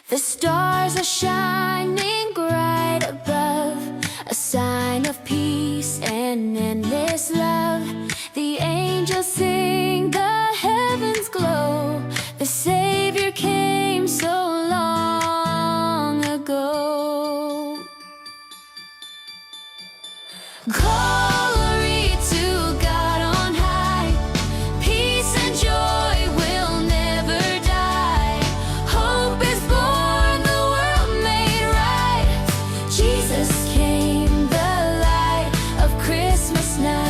The stars are shining bright above, a sign of peace and endless love. The angels sing, the heavens glow. The Savior came so long ago. Glory to God on high. Peace and joy will never die. Hope is born, the world made right. Jesus came, the light of Christmas night.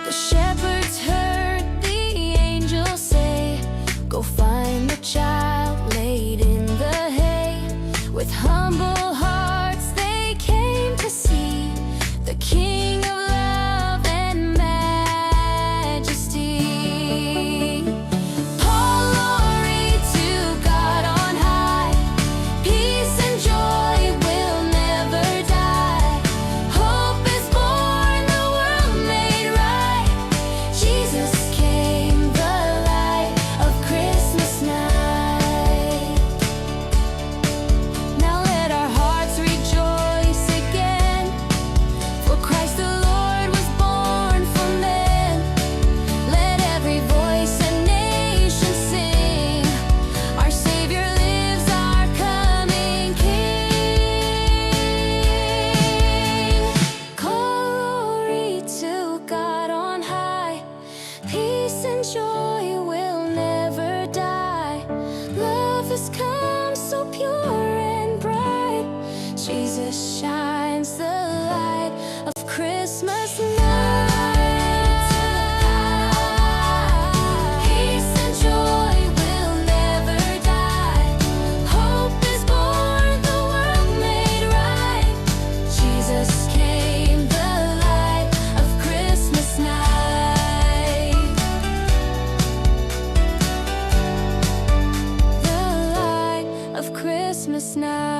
The shepherds heard the angel say, "Go find the child laid in the hay." With humble hearts they came to see the King of love and majesty. Glory to God on high. Peace and joy will never die. Hope is born, the world made right. Jesus came, the light of Christmas night. Now let our hearts rejoice again, for Christ the Lord was born for men. Let every voice and nation sing, our Savior lives, our coming King. Glory to God on high. Peace and joy will never die. Love has come so pure and bright. Jesus shines, the light of Christmas night. Peace and joy will never die. Hope is born, the world made right. Jesus came, the light of Christmas night. The light of Christmas night.